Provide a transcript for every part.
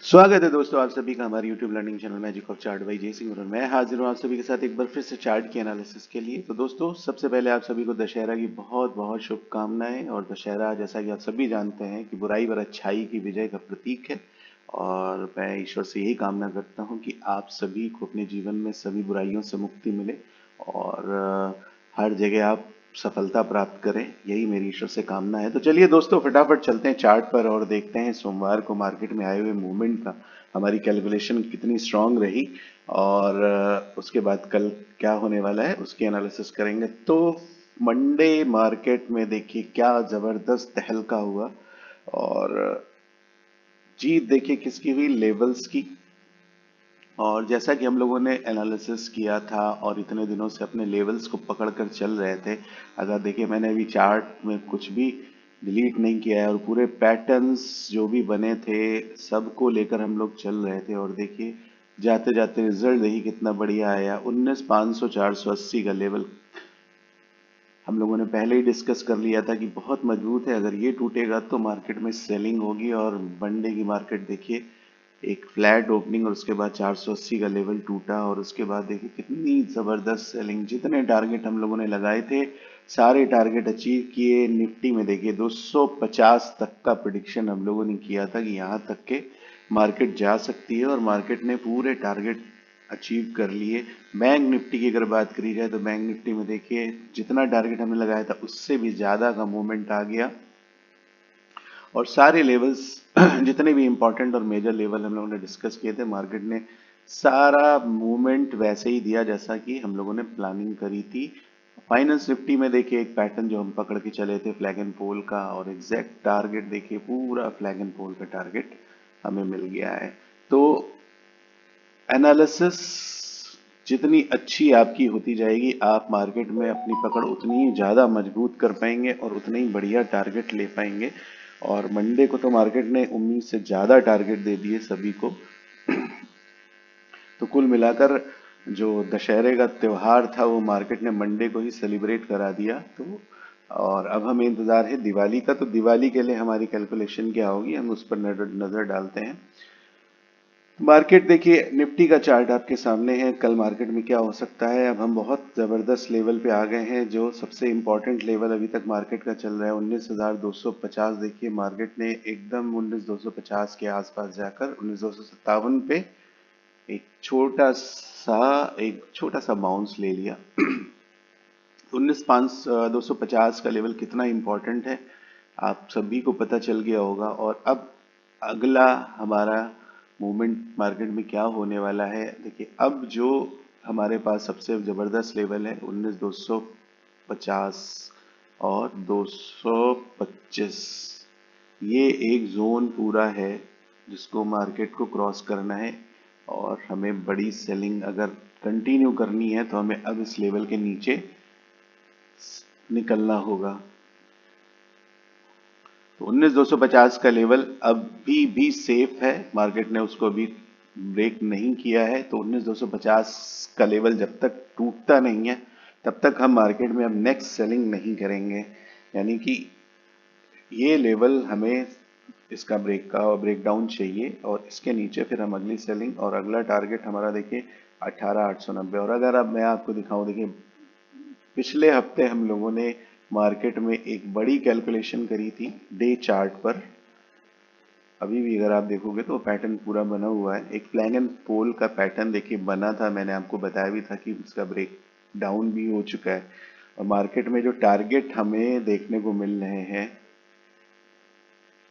स्वागत है दोस्तों आप सभी का हमारे YouTube learning channel magic of chart by जय सिंह और मैं हाजिर हूँ आप सभी के साथ एक बार फिर से चार्ट की एनालिसिस के लिए। तो दोस्तों सबसे पहले आप सभी को दशहरा की बहुत बहुत शुभकामनाएं। और दशहरा जैसा कि आप सभी जानते हैं कि बुराई पर अच्छाई की विजय का प्रतीक है। और मैं ईश्वर से यही कामना करता हूँ कि आप सभी को अपने जीवन में सभी बुराइयों से मुक्ति मिले और हर जगह आप सफलता प्राप्त करें, यही मेरी ईश्वर से कामना है। तो चलिए दोस्तों फटाफट चलते हैं चार्ट पर और देखते हैं सोमवार को मार्केट में आए हुए मूवमेंट का हमारी कैलकुलेशन कितनी स्ट्रांग रही और उसके बाद कल क्या होने वाला है उसकी एनालिसिस करेंगे। तो मंडे मार्केट में देखिए क्या जबरदस्त तहलका हुआ और जीत देखिए किसकी हुई, लेवल्स की। और जैसा कि हम लोगों ने एनालिसिस किया था और इतने दिनों से अपने लेवल्स को पकड़कर चल रहे थे, अगर देखिए मैंने अभी चार्ट में कुछ भी डिलीट नहीं किया है और पूरे पैटर्न्स जो भी बने थे सबको लेकर हम लोग चल रहे थे। और देखिए जाते जाते रिजल्ट देखिए कितना बढ़िया आया, 19,500 480 का लेवल हम लोगों ने पहले ही डिस्कस कर लिया था कि बहुत मजबूत है। अगर ये टूटेगा तो मार्केट में सेलिंग होगी। और मंडे की मार्केट देखिए एक फ्लैट ओपनिंग और उसके बाद 480 का लेवल टूटा और उसके बाद देखिए कितनी जबरदस्त सेलिंग, जितने टारगेट हम लोगों ने लगाए थे सारे टारगेट अचीव किए। निफ्टी में देखिए 250 तक का प्रिडिक्शन हम लोगों ने किया था कि यहाँ तक के मार्केट जा सकती है और मार्केट ने पूरे टारगेट अचीव कर लिए। बैंक निफ्टी की अगर बात करी जाए तो बैंक निफ्टी में देखिए जितना टारगेट हमने लगाया था उससे भी ज्यादा का मूवमेंट आ गया और सारे लेवल्स जितने भी इंपॉर्टेंट और मेजर लेवल हम लोगों ने डिस्कस किए थे मार्केट ने सारा मूवमेंट वैसे ही दिया जैसा कि हम लोगों ने प्लानिंग करी थी। फाइनेंस निफ्टी में देखिए एक पैटर्न जो हम पकड़ के चले थे फ्लैग एंड पोल का, और एग्जैक्ट टारगेट देखिए पूरा फ्लैग एंड पोल का टारगेट हमें मिल गया है। तो एनालिसिस जितनी अच्छी आपकी होती जाएगी आप मार्केट में अपनी पकड़ उतनी ही ज़्यादा मजबूत कर पाएंगे और उतने ही बढ़िया टारगेट ले पाएंगे। और मंडे को तो मार्केट ने उम्मीद से ज़्यादा टारगेट दे दिए सभी को। तो कुल मिलाकर जो दशहरे का त्योहार था वो मार्केट ने मंडे को ही सेलिब्रेट करा दिया। तो और अब हमें इंतज़ार है दिवाली का। तो दिवाली के लिए हमारी कैलकुलेशन क्या होगी हम उस पर नज़र डालते हैं। मार्केट देखिए निफ्टी का चार्ट आपके सामने है, कल मार्केट में क्या हो सकता है। अब हम बहुत जबरदस्त लेवल पे आ गए हैं, जो सबसे इंपॉर्टेंट लेवल अभी तक मार्केट का चल रहा है 19,250। देखिए मार्केट ने एकदम 19,250 के आसपास जाकर 19,257 पे एक छोटा सा बाउंस ले लिया। 19,250 का लेवल कितना इंपॉर्टेंट है आप सभी को पता चल गया होगा। और अब अगला हमारा मूवमेंट मार्केट में क्या होने वाला है, देखिए अब जो हमारे पास सबसे जबरदस्त लेवल है 19,250 और 225, ये एक जोन पूरा है जिसको मार्केट को क्रॉस करना है। और हमें बड़ी सेलिंग अगर कंटिन्यू करनी है तो हमें अब इस लेवल के नीचे निकलना होगा। तो 19,250 का लेवल अभी भी सेफ है, मार्केट ने उसको अभी ब्रेक नहीं किया है। तो 19,250 का लेवल जब तक टूटता नहीं है तब तक हम मार्केट में अब नेक्स्ट सेलिंग नहीं करेंगे। यानी कि ये लेवल हमें इसका ब्रेकडाउन चाहिए और इसके नीचे फिर हम अगली सेलिंग और अगला टारगेट हमारा देखिए 18,890। और अगर अब मैं आपको दिखाऊं, देखिए पिछले हफ्ते हम लोगों ने मार्केट में एक बड़ी कैलकुलेशन करी थी डे चार्ट पर। अभी भी अगर आप देखोगे तो पैटर्न पूरा बना हुआ है, एक फ्लैग एंड पोल का पैटर्न देखिए बना था। मैंने आपको बताया भी था कि इसका ब्रेक डाउन भी हो चुका है। और मार्केट में जो टारगेट हमें देखने को मिल रहे हैं,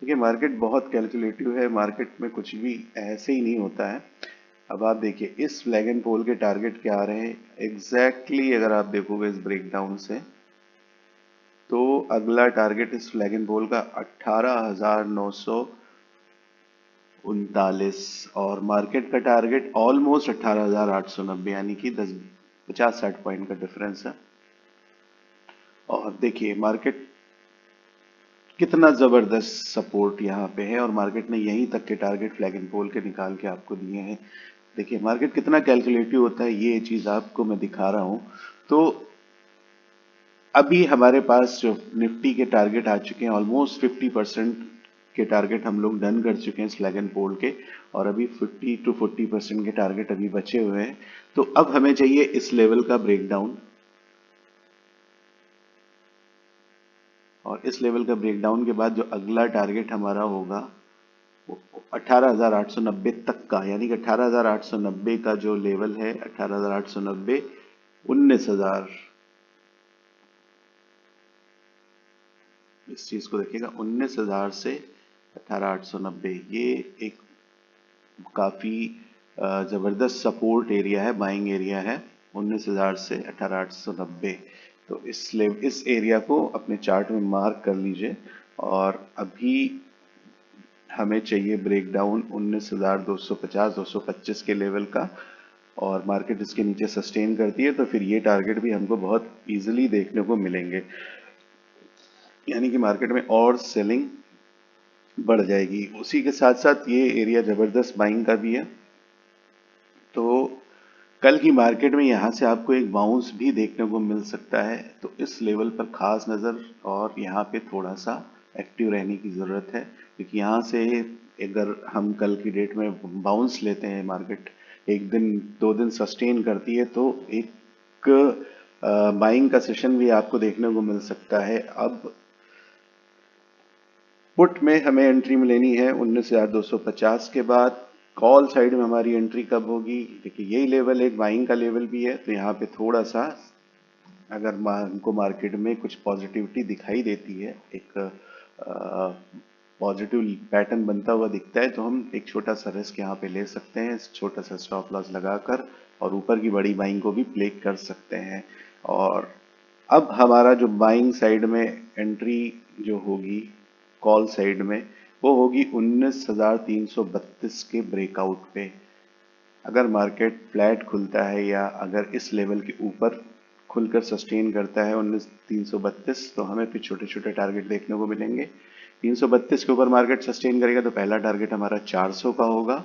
देखिए मार्केट बहुत कैलकुलेटिव है, मार्केट में कुछ भी ऐसे ही नहीं होता है। अब आप देखिए इस फ्लैग एंड पोल के टारगेट क्या आ रहे हैं एग्जैक्टली अगर आप देखोगे इस ब्रेकडाउन से, तो अगला टारगेट इस फ्लैग एंड पोल का 18,939 और मार्केट का टारगेट ऑलमोस्ट 18,890, यानी कि 50-60 पॉइंट का डिफरेंस है। और देखिए मार्केट कितना जबरदस्त सपोर्ट यहाँ पे है और मार्केट ने यहीं तक के टारगेट फ्लैग एंड पोल के निकाल के आपको दिए हैं। देखिए मार्केट कितना कैलकुलेटिव होता है, ये चीज आपको मैं दिखा रहा हूं। तो अभी हमारे पास जो निफ्टी के टारगेट आ चुके हैं ऑलमोस्ट 50% के टारगेट हम लोग डन कर चुके हैं स्लैग एंड पोल के, और अभी 50 to 40% के टारगेट अभी बचे हुए हैं। तो अब हमें चाहिए इस लेवल का ब्रेकडाउन, और इस लेवल का ब्रेकडाउन के बाद जो अगला टारगेट हमारा होगा वो 18,890 तक का, यानी कि 18,890 का जो लेवल है 18,890, 19,000, इस चीज को देखिएगा, 19,000 से 18,890, ये एक काफी जबरदस्त सपोर्ट एरिया है, बाइंग एरिया है, 19,000 से 18,890। तो इस एरिया को अपने चार्ट में मार्क कर लीजिए, और अभी हमें चाहिए ब्रेकडाउन 19,250 225 के लेवल का, और मार्केट इसके नीचे सस्टेन करती है तो फिर ये टारगेट भी हमको बहुत इजीली देखने को मिलेंगे, यानी कि मार्केट में और सेलिंग बढ़ जाएगी। उसी के साथ साथ ये एरिया जबरदस्त बाइंग का भी है, तो कल की मार्केट में यहाँ से आपको एक बाउंस भी देखने को मिल सकता है। तो इस लेवल पर खास नज़र, और यहाँ पे थोड़ा सा एक्टिव रहने की ज़रूरत है, क्योंकि यहाँ से अगर हम कल की डेट में बाउंस लेते हैं, मार्केट एक दिन 2 दिन सस्टेन करती है, तो एक बाइंग का सेशन भी आपको देखने को मिल सकता है। अब पुट में हमें एंट्री में लेनी है 19,250 के बाद। कॉल साइड में हमारी एंट्री कब होगी? देखिए यही लेवल एक बाइंग का लेवल भी है, तो यहाँ पे थोड़ा सा अगर हमको मार्केट में कुछ पॉजिटिविटी दिखाई देती है, एक पॉजिटिव पैटर्न बनता हुआ दिखता है, तो हम एक छोटा सा रिस्क यहाँ पे ले सकते हैं, छोटा सा स्टॉप लॉस लगाकर, और ऊपर की बड़ी बाइंग को भी प्ले कर सकते हैं। और अब हमारा जो बाइंग साइड में एंट्री जो होगी कॉल साइड में, वो होगी 19,332 के ब्रेकआउट पे। अगर मार्केट फ्लैट खुलता है या अगर इस लेवल के ऊपर खुलकर सस्टेन करता है 19,332, तो हमें फिर छोटे छोटे टारगेट देखने को मिलेंगे। 332 के ऊपर मार्केट सस्टेन करेगा तो पहला टारगेट हमारा 400 का होगा,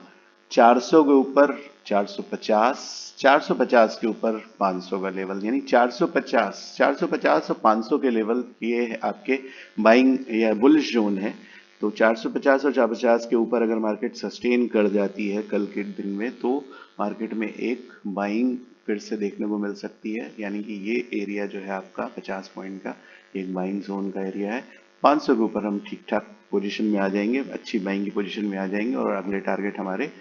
400 के ऊपर 450, 450 के ऊपर 500 का लेवल, यानी 450 और 500 के लेवल, ये आपके बाइंग या बुलिश जोन है। तो 450 और 450 के ऊपर अगर मार्केट सस्टेन कर जाती है कल के दिन में, तो मार्केट में एक बाइंग फिर से देखने को मिल सकती है, यानी कि ये एरिया जो है आपका 50 पॉइंट का एक बाइंग जोन का एरिया है। 500 के ऊपर हम ठीक ठाक पोजीशन में आ जाएंगे, अच्छी बाइंग की पोजीशन में आ जाएंगे, और अगले टारगेट हमारे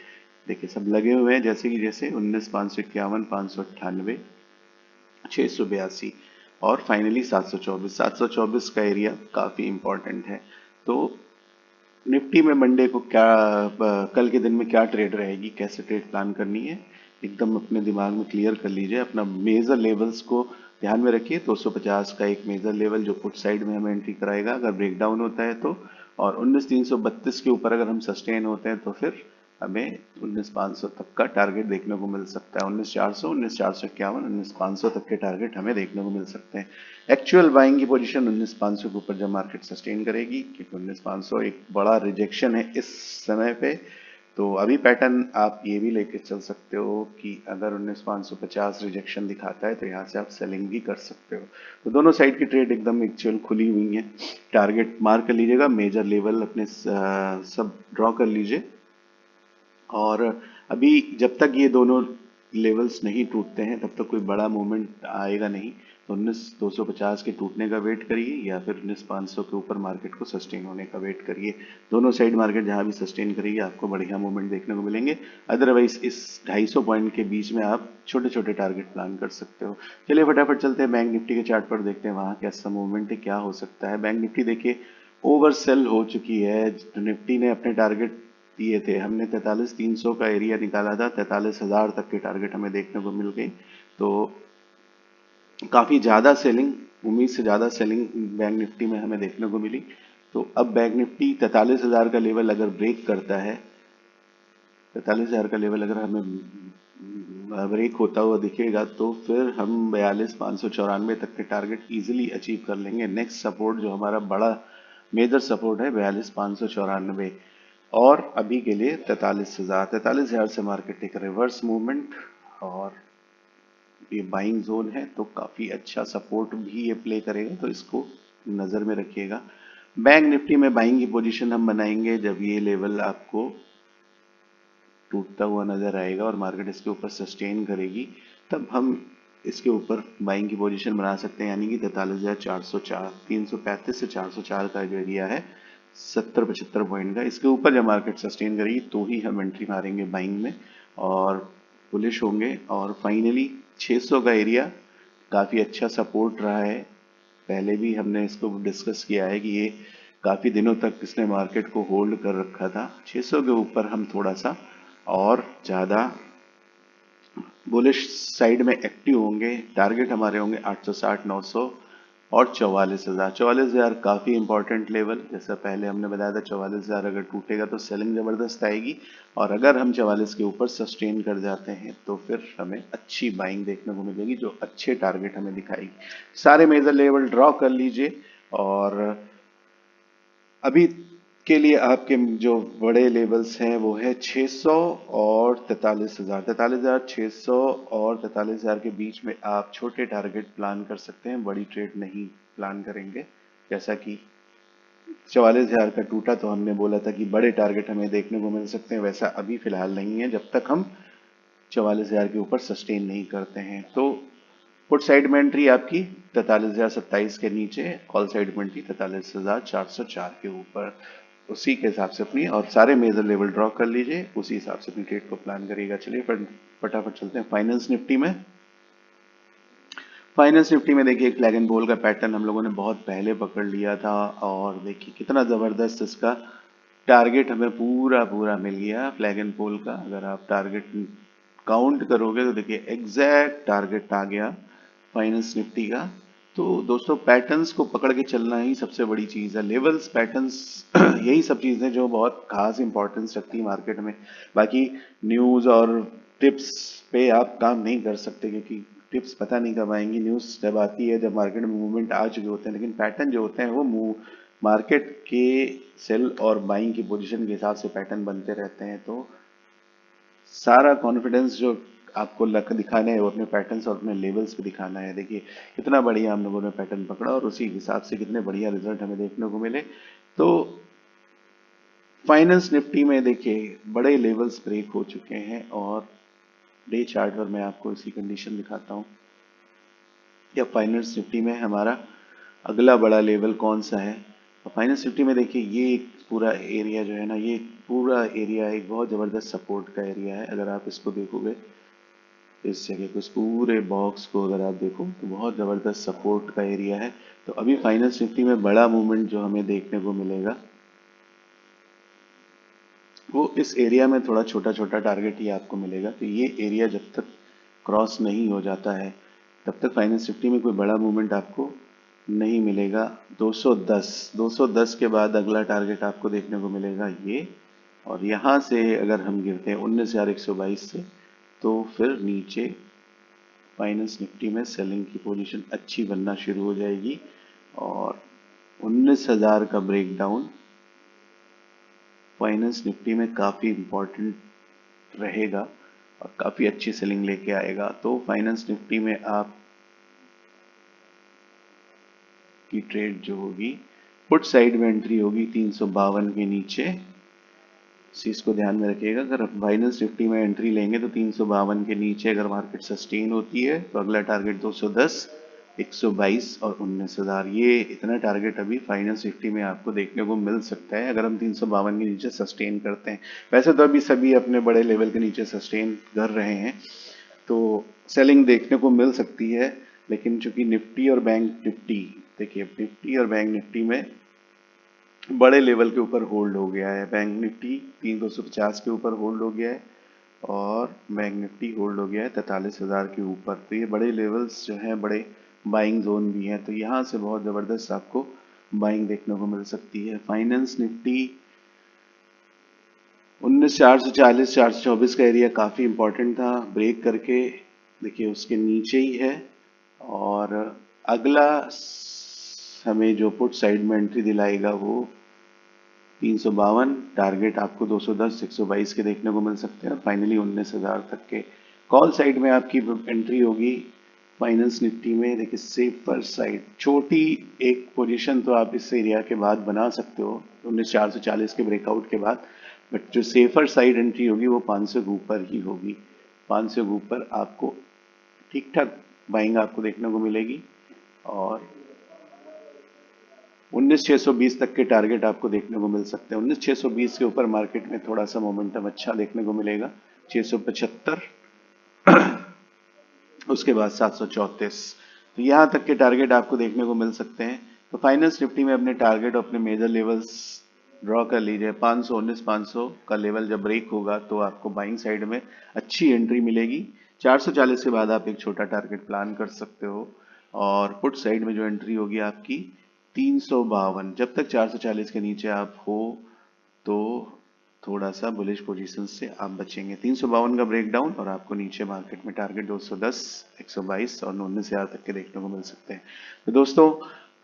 देखिए सब लगे हुए हैं, जैसे कि जैसे 19,551, 598, 682 और फाइनली 724 का एरिया काफ़ी इंपॉर्टेंट है। तो निफ्टी में मंडे को क्या, कल के दिन में क्या ट्रेड रहेगी, कैसे ट्रेड प्लान करनी है, एकदम अपने दिमाग में क्लियर कर लीजिए। अपना मेजर लेवल्स को ध्यान में रखिए, 250 का एक मेजर लेवल जो पुट साइड में हमें एंट्री कराएगा अगर ब्रेकडाउन होता है तो, और 19,332 के ऊपर अगर हम सस्टेन होते हैं तो फिर हमें 19,500 तक का टारगेट देखने को मिल सकता है। 19,400, 19,451, 19,500 तक के टारगेट हमें देखने को मिल सकते हैं। एक्चुअल बाइंग की पोजीशन 19,500 के ऊपर जब मार्केट सस्टेन करेगी, क्योंकि 19,500 एक बड़ा रिजेक्शन है इस समय पे। तो अभी पैटर्न आप ये भी लेके चल सकते हो कि अगर 19,550 रिजेक्शन दिखाता है तो यहाँ से आप सेलिंग भी कर सकते हो। तो दोनों साइड की ट्रेड एकदम एक्चुअल खुली हुई है। टारगेट मार्क कर लीजिएगा, मेजर लेवल अपने सब ड्रॉ कर लीजिए, और अभी जब तक ये दोनों लेवल्स नहीं टूटते हैं तब तक कोई बड़ा मूवमेंट आएगा नहीं। तो 19,250 के टूटने का वेट करिए, या फिर 19,500 के ऊपर मार्केट को सस्टेन होने का वेट करिए। दोनों साइड मार्केट जहां भी सस्टेन करेगी आपको बढ़िया मूवमेंट देखने को मिलेंगे। अदरवाइज इस 250 पॉइंट के बीच में आप छोटे छोटे टारगेट प्लान कर सकते हो। चलिए फटाफट चलते हैं बैंक निफ्टी के चार्ट पर, देखते हैं वहां कैसा मूवमेंट है, क्या हो सकता है। बैंक निफ्टी देखिए ओवर सेल हो चुकी है। निफ्टी ने अपने टारगेट दिए थे, हमने 43,300 का एरिया निकाला था, 43,000 तक के टारगेट हमें देखने को मिल गई। तो काफी ज्यादा सेलिंग, उम्मीद से ज्यादा सेलिंग बैंक निफ्टी में हमें देखने को मिली। तो अब बैंक निफ्टी 43,000 का लेवल अगर ब्रेक करता है, 43,000 का लेवल अगर हमें ब्रेक होता हुआ दिखेगा, तो फिर हम 42,594 तक के टारगेट इजीली अचीव कर लेंगे। नेक्स्ट सपोर्ट जो हमारा बड़ा मेजर सपोर्ट है 42,594, और अभी के लिए 43,000 से मार्केट एक रिवर्स मूवमेंट, और ये बाइंग जोन है तो काफी अच्छा सपोर्ट भी ये प्ले करेगा, तो इसको नजर में रखिएगा। बैंक निफ्टी में बाइंग की पोजीशन हम बनाएंगे जब ये लेवल आपको टूटता हुआ नजर आएगा और मार्केट इसके ऊपर सस्टेन करेगी, तब हम इसके ऊपर बाइंग की पोजीशन बना सकते हैं, यानी कि 43,404, 335 से 404 का जो एरिया है 70-75 पॉइंट का, इसके ऊपर जब मार्केट सस्टेन करेगी तो ही हम एंट्री मारेंगे बाइंग में और बुलिश होंगे। और फाइनली 600 का एरिया काफ़ी अच्छा सपोर्ट रहा है, पहले भी हमने इसको डिस्कस किया है कि ये काफ़ी दिनों तक इसने मार्केट को होल्ड कर रखा था। 600 के ऊपर हम थोड़ा सा और ज़्यादा बुलिश साइड में एक्टिव होंगे। टारगेट हमारे होंगे 860, 900 और 44,000। 44,000 काफ़ी इंपॉर्टेंट लेवल, जैसा पहले हमने बताया था 44,000 अगर टूटेगा तो सेलिंग ज़बरदस्त आएगी और अगर हम 44 के ऊपर सस्टेन कर जाते हैं तो फिर हमें अच्छी बाइंग देखने को मिलेगी जो अच्छे टारगेट हमें दिखाएगी। सारे मेजर लेवल ड्रॉ कर लीजिए और अभी के लिए आपके जो बड़े लेवल्स हैं वो है 600 और 43,000। 43,000, 600 और 43,000 के बीच में आप छोटे टारगेट प्लान कर सकते हैं, बड़ी ट्रेड नहीं प्लान करेंगे। जैसा कि 44,000 का टूटा तो हमने बोला था कि बड़े टारगेट हमें देखने को मिल सकते हैं, वैसा अभी फिलहाल नहीं है जब तक हम 44,000 के ऊपर सस्टेन नहीं करते हैं। तो पुट साइड में एंट्री आपकी 43,027 के नीचे, कॉल साइड में एंट्री 43,404 के ऊपर, उसी के हिसाब से अपनी और सारे मेजर लेवल ड्रॉ कर लीजिए, उसी हिसाब से अपनी ट्रेड को प्लान करिएगा। चलिए फटाफट चलते हैं फाइनेंस निफ्टी में। फाइनेंस निफ्टी में देखिए एक फ्लैग एंड बोल का पैटर्न हम लोगों ने बहुत पहले पकड़ लिया था और देखिए कितना ज़बरदस्त इसका टारगेट हमें पूरा पूरा मिल गया फ्लैग एंड पोल का। अगर आप टारगेट काउंट करोगे तो देखिए एग्जैक्ट टारगेट आ गया फाइनेंस निफ्टी का। तो दोस्तों पैटर्न्स को पकड़ के चलना ही सबसे बड़ी चीज़ है, लेवल्स पैटर्न्स यही सब चीज़ें जो बहुत खास इंपॉर्टेंस रखती है मार्केट में। बाकी न्यूज़ और टिप्स पे आप काम नहीं कर सकते क्योंकि टिप्स पता नहीं कब आएंगी, न्यूज़ जब आती है जब मार्केट में मूवमेंट आ चुके होते हैं, लेकिन पैटर्न जो होते हैं वो मार्केट के सेल और बाइंग की पोजीशन के हिसाब से पैटर्न बनते रहते हैं। तो सारा कॉन्फिडेंस जो आपको लक दिखाना है वो अपने पैटर्न्स और अपने लेवल्स पे दिखाना है। देखिए कितना बढ़िया हम लोगों ने पैटर्न पकड़ा और उसी हिसाब से कितने बढ़िया रिजल्ट हमें देखने को मिले। तो फाइनेंस निफ्टी में देखिए बड़े लेवल्स ब्रेक हो चुके हैं और डे चार्ट पर मैं आपको इसी कंडीशन दिखाता हूँ। या फाइनेंस निफ्टी में हमारा अगला बड़ा लेवल कौन सा है। फाइनेंस निफ्टी में देखिए ये एक पूरा एरिया जो है ना, ये पूरा एरिया एक बहुत ज़बरदस्त सपोर्ट का एरिया है। अगर आप इसको देखोगे इस जगह को, इस पूरे बॉक्स को अगर आप देखो तो बहुत ज़बरदस्त सपोर्ट का एरिया है। तो अभी फाइनेंस निफ्टी में बड़ा मूवमेंट जो हमें देखने को मिलेगा वो इस एरिया में थोड़ा छोटा छोटा टारगेट ही आपको मिलेगा। तो ये एरिया जब तक क्रॉस नहीं हो जाता है तब तक फाइनेंस निफ्टी में कोई बड़ा मूवमेंट आपको नहीं मिलेगा। 210 के बाद अगला टारगेट आपको देखने को मिलेगा ये, और यहाँ से अगर हम गिरते हैं 19,122 से तो फिर नीचे फाइनेंस निफ्टी में सेलिंग की पोजीशन अच्छी बनना शुरू हो जाएगी और 19,000 का ब्रेकडाउन फाइनेंस निफ्टी में काफ़ी इम्पोर्टेंट रहेगा और काफ़ी अच्छी सेलिंग लेके आएगा। तो फाइनेंस निफ्टी में आप की ट्रेड जो होगी पुट साइड में एंट्री होगी 352 के नीचे, इस चीज़ को ध्यान में रखिएगा। अगर फाइनेंस निफ्टी में एंट्री लेंगे तो 352 के नीचे अगर मार्केट सस्टेन होती है तो अगला टारगेट 210, 122 और 19,000, ये इतना टारगेट अभी फाइनेंस निफ्टी में आपको देखने को मिल सकता है अगर हम 352 के नीचे सस्टेन करते हैं। वैसे तो अभी सभी अपने बड़े लेवल के नीचे सस्टेन कर रहे हैं तो सेलिंग देखने को मिल सकती है, लेकिन चूंकि निफ्टी और बैंक निफ्टी, देखिए निफ्टी और बैंक निफ्टी में बड़े लेवल के ऊपर होल्ड हो गया है। बैंक निफ्टी 3,250 के ऊपर होल्ड हो गया है और बैंक निफ्टी होल्ड हो गया है 43,000 के ऊपर। तो ये बड़े लेवल्स जो हैं बड़े बाइंग जोन भी हैं, तो यहाँ से बहुत ज़बरदस्त आपको बाइंग देखने को मिल सकती है। फाइनेंस निफ्टी 19,440, 424 का एरिया काफ़ी इंपॉर्टेंट था, ब्रेक करके देखिए उसके नीचे ही है और अगला हमें जो पुट साइड में एंट्री दिलाएगा वो 352, टारगेट आपको 210, 122 के देखने को मिल सकते हैं और फाइनली 19,000 तक के। कॉल साइड में आपकी एंट्री होगी फाइनेंस निफ्टी में देखिए सेफर साइड छोटी एक पोजीशन तो आप इस एरिया के बाद बना सकते हो 19,440 के ब्रेकआउट के बाद, बट जो सेफर साइड एंट्री होगी वो 500 के ऊपर ही होगी। 500 के ऊपर आपको ठीक ठाक बाइंग आपको देखने को मिलेगी और 19,620 तक के टारगेट आपको देखने को मिल सकते हैं। 19,620 के ऊपर मार्केट में थोड़ा सा मोमेंटम अच्छा देखने को मिलेगा। 675 उसके बाद 734, तो यहाँ तक के टारगेट आपको देखने को मिल सकते हैं। तो फाइनेंस निफ्टी में अपने टारगेट और अपने मेजर लेवल्स ड्रॉ कर लीजिए। 519 का लेवल जब ब्रेक होगा तो आपको बाइंग साइड में अच्छी एंट्री मिलेगी। 440 के बाद आप एक छोटा टारगेट प्लान कर सकते हो और पुट साइड में जो एंट्री होगी आपकी 352। जब तक 440 के नीचे आप हो तो थोड़ा सा बुलिश पोजीशन से आप बचेंगे। 352 का ब्रेकडाउन और आपको नीचे मार्केट में टारगेट 210, 122 और 19,000 तक के देखने को मिल सकते हैं। तो दोस्तों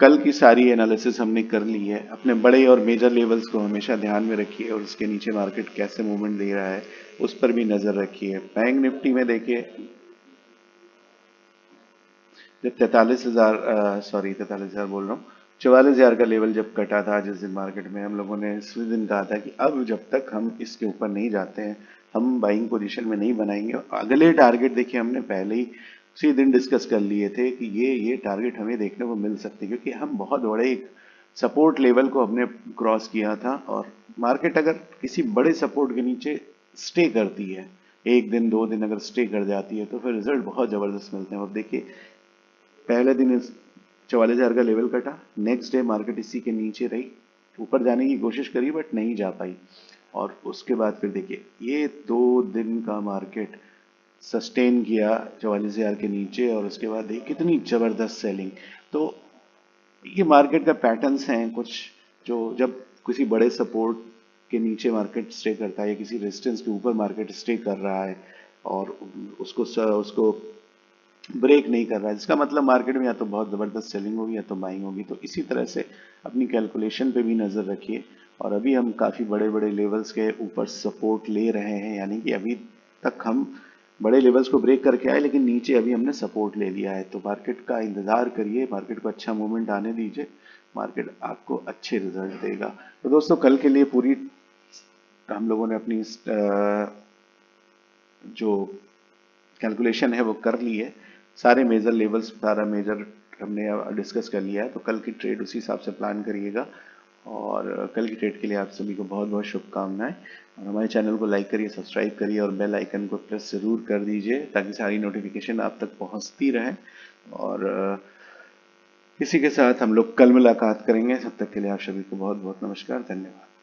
कल की सारी एनालिसिस हमने कर ली है। अपने बड़े और मेजर लेवल्स को हमेशा ध्यान में रखिए और उसके नीचे मार्केट कैसे मूवमेंट दे रहा है उस पर भी नजर रखिए। बैंक निफ्टी में देखिए जब 43,000 बोल रहा हूँ, 44,000 का लेवल जब कटा था जिस दिन मार्केट में, हम लोगों ने उस दिन कहा था कि अब जब तक हम इसके ऊपर नहीं जाते हैं हम बाइंग पोजीशन में नहीं बनाएंगे। और अगले टारगेट देखिए हमने पहले ही उसी दिन डिस्कस कर लिए थे कि ये टारगेट हमें देखने को मिल सकते हैं, क्योंकि हम बहुत बड़े एक सपोर्ट लेवल को हमने क्रॉस किया था और मार्केट अगर किसी बड़े सपोर्ट के नीचे स्टे करती है, एक दिन 2 दिन अगर स्टे कर जाती है तो फिर रिजल्ट बहुत जबरदस्त मिलते हैं। अब देखिए पहले दिन इस 44,000 का लेवल कटा, नेक्स्ट डे मार्केट इसी के नीचे रही, ऊपर जाने की कोशिश करी बट नहीं जा पाई और उसके बाद फिर देखिए ये 2 दिन का मार्केट सस्टेन किया 44,000 के नीचे और उसके बाद देखिए कितनी जबरदस्त सेलिंग। तो ये मार्केट का पैटर्न्स हैं कुछ, जो जब किसी बड़े सपोर्ट के नीचे मार्केट स्टे करता है या किसी रेजिस्टेंस के ऊपर मार्केट स्टे कर रहा है और उसको ब्रेक नहीं कर रहा है, जिसका मतलब मार्केट में या तो बहुत ज़बरदस्त सेलिंग होगी या तो बाइंग होगी। तो इसी तरह से अपनी कैलकुलेशन पे भी नज़र रखिए। और अभी हम काफ़ी बड़े बड़े लेवल्स के ऊपर सपोर्ट ले रहे हैं, यानी कि अभी तक हम बड़े लेवल्स को ब्रेक करके आए लेकिन नीचे अभी हमने सपोर्ट ले लिया है। तो मार्केट का इंतज़ार करिए, मार्केट को अच्छा मूवमेंट आने दीजिए, मार्केट आपको अच्छे रिजल्ट देगा। तो दोस्तों कल के लिए पूरी हम लोगों ने अपनी जो कैलकुलेशन है वो कर ली है। सारे मेजर लेवल्स, सारा मेजर हमने डिस्कस कर लिया है। तो कल की ट्रेड उसी हिसाब से प्लान करिएगा और कल की ट्रेड के लिए आप सभी को बहुत बहुत शुभकामनाएं। और हमारे चैनल को लाइक करिए, सब्सक्राइब करिए और बेल आइकन को प्रेस ज़रूर कर दीजिए ताकि सारी नोटिफिकेशन आप तक पहुंचती रहे। और इसी के साथ हम लोग कल मुलाकात करेंगे। तब तक के लिए आप सभी को बहुत बहुत नमस्कार, धन्यवाद।